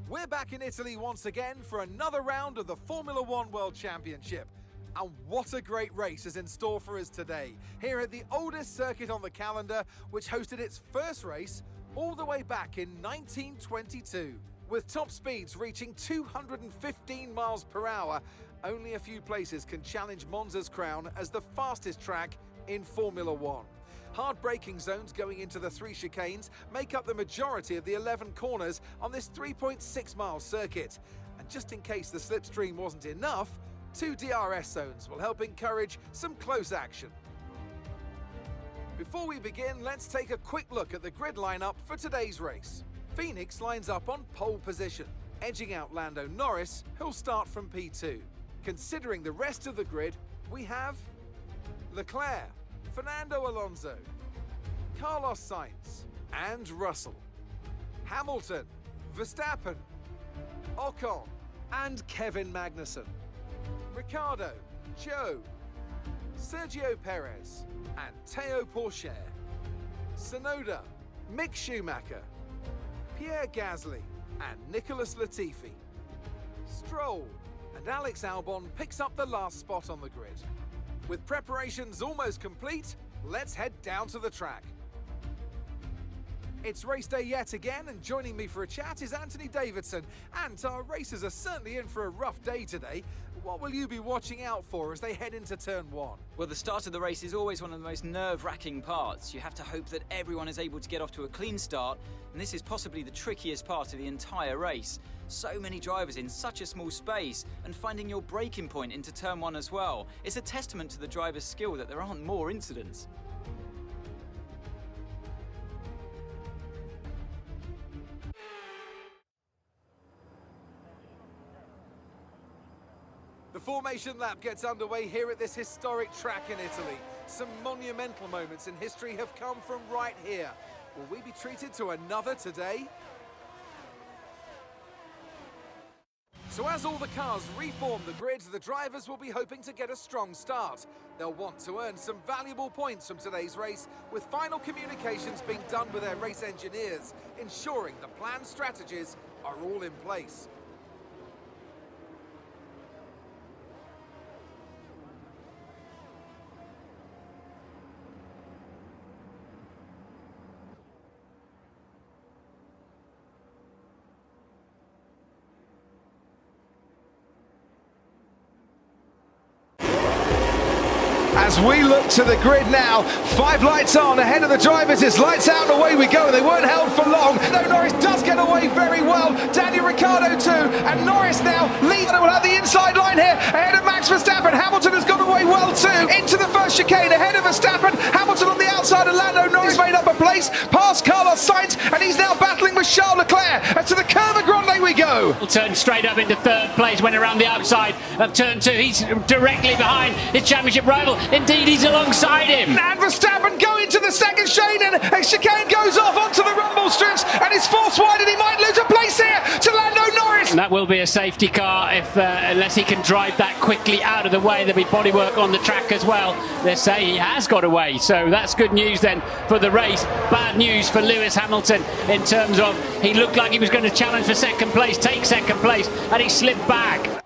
We're back in Italy once again for another round of the Formula One World Championship. And what a great race is in store for us today, here at the oldest circuit on the calendar, which hosted its first race all the way back in 1922. With top speeds reaching 215 miles per hour, only a few places can challenge Monza's crown as the fastest track in Formula One. Hard braking zones going into the 3 chicanes make up the majority of the 11 corners on this 3.6-mile circuit. And just in case the slipstream wasn't enough, 2 DRS zones will help encourage some close action. Before we begin, let's take a quick look at the grid lineup for today's race. Phoenix lines up on pole position, edging out Lando Norris, who'll start from P2. Considering the rest of the grid, we have Leclerc, Fernando Alonso, Carlos Sainz and Russell, Hamilton, Verstappen, Ocon and Kevin Magnussen, Ricciardo, Joe, Sergio Perez and Théo Pourchaire, Tsunoda, Mick Schumacher, Pierre Gasly and Nicholas Latifi. Stroll and Alex Albon picks up the last spot on the grid. With preparations almost complete, let's head down to the track. It's race day yet again, and joining me for a chat is Anthony Davidson. And our racers are certainly in for a rough day today. What will you be watching out for as they head into turn 1? Well, the start of the race is always one of the most nerve-wracking parts. You have to hope that everyone is able to get off to a clean start, and this is possibly the trickiest part of the entire race. So many drivers in such a small space, and finding your braking point into turn 1 as well. It's a testament to the driver's skill that there aren't more incidents. The formation lap gets underway here at this historic track in Italy. Some monumental moments in history have come from right here. Will we be treated to another today? So as all the cars reform the grid, the drivers will be hoping to get a strong start. They'll want to earn some valuable points from today's race, with final communications being done with their race engineers, ensuring the planned strategies are all in place. As we look to the grid now, 5 lights on, ahead of the drivers, it's lights out and away we go, and they weren't held for long. No, Norris does get away very well, Daniel Ricciardo too, and Norris now leads, and will have the inside line here, ahead of Max Verstappen. Hamilton has got away well too, into the first chicane, ahead of Verstappen. Hamilton on the outside of Lando Norris made up a place, past Carlos Sainz, and he's now battling with Charles Leclerc. And to the Curva Grande we go. Turn straight up into 3rd place, went around the outside of turn 2. He's directly behind his championship rival. Indeed, he's alongside him. And Verstappen going to the 2nd chicane, and chicane goes off onto the rumble strips, and he's forced wide, and he might lose a place here to Lando Norris. And that will be a safety car unless he can drive that quickly out of the way. There'll be bodywork on the track as well. They say he has got away, so that's good news then for the race. Bad news for Lewis Hamilton in terms of he looked like he was going to challenge for 2nd place, take 2nd place, and he slipped back.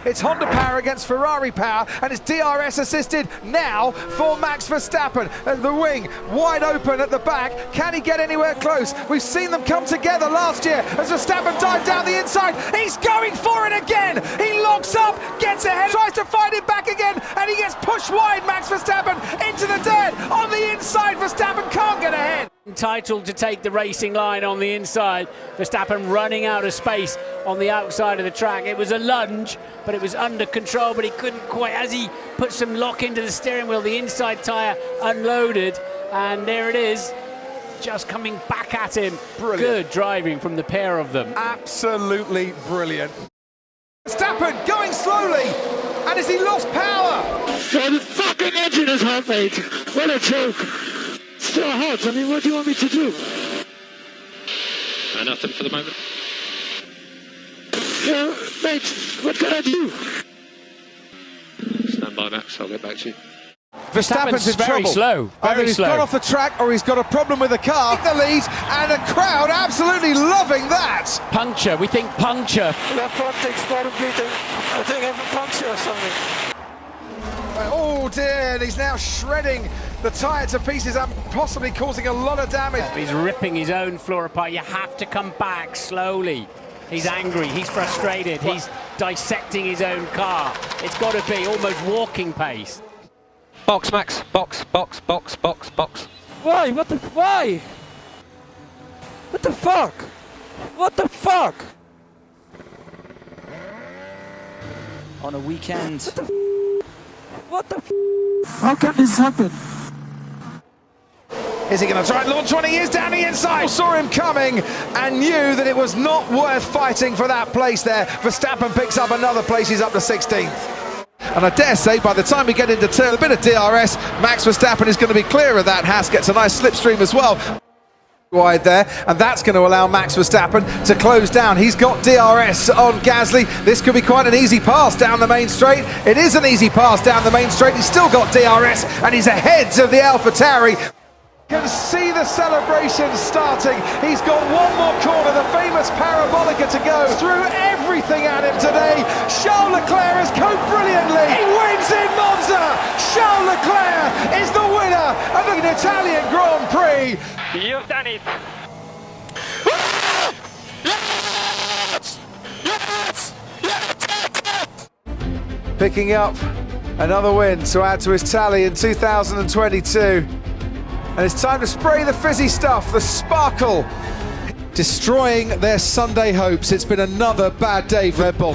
It's Honda power against Ferrari power, and it's DRS assisted now for Max Verstappen. The wing wide open at the back. Can he get anywhere close? We've seen them come together last year as Verstappen dived down the inside. He's going for it again. He locks up, gets ahead, tries to fight it back again, and he gets pushed wide. Max Verstappen into the dirt on the inside. Verstappen can't get ahead. Entitled to take the racing line on the inside. Verstappen running out of space on the outside of the track. It was a lunge, but it was under control, but he couldn't quite. As he put some lock into the steering wheel, the inside tyre unloaded, and there it is, just coming back at him. Brilliant. Good driving from the pair of them. Absolutely brilliant. Verstappen going slowly, and has he lost power? So the fucking engine is hot, mate. What a joke. Still hot. I mean, what do you want me to do? Nothing for the moment. Yeah, mate, what can I do? Stand by, Max. I'll get back to you. Verstappen's in very trouble. slow. Either Very he's slow. got off the track or he's got a problem with the car. The lead, and the crowd absolutely loving that. Puncture, we think puncture. Left front takes part of beating. I think I have a puncture or something. Oh dear, and he's now shredding the tyre to pieces and possibly causing a lot of damage. He's ripping his own floor apart. You have to come back slowly. He's angry, he's frustrated, he's dissecting his own car. It's got to be almost walking pace. Box, Max. Box, box, box, box, box. Why? Why? What the fuck? What the fuck? On a weekend. What the How can this happen? Is he going to try and launch one? He is down the inside. Saw him coming and knew that it was not worth fighting for that place there. Verstappen picks up another place. He's up to 16th. And I dare say by the time we get into turn, a bit of DRS, Max Verstappen is going to be clear of that. Haas gets a nice slipstream as well. Wide there, and that's going to allow Max Verstappen to close down. He's got DRS on Gasly. This could be quite an easy pass down the main straight. It is an easy pass down the main straight. He's still got DRS, and he's ahead of the AlphaTauri. You can see the celebration starting. He's got one more corner, the famous parabolica to go. Threw everything at him today. Charles Leclerc has coped brilliantly. He wins in Monza. Charles Leclerc is the winner of the Italian Grand Prix. You've done it. Picking up another win to add to his tally in 2022. And it's time to spray the fizzy stuff, the sparkle, destroying their Sunday hopes. It's been another bad day for Red Bull.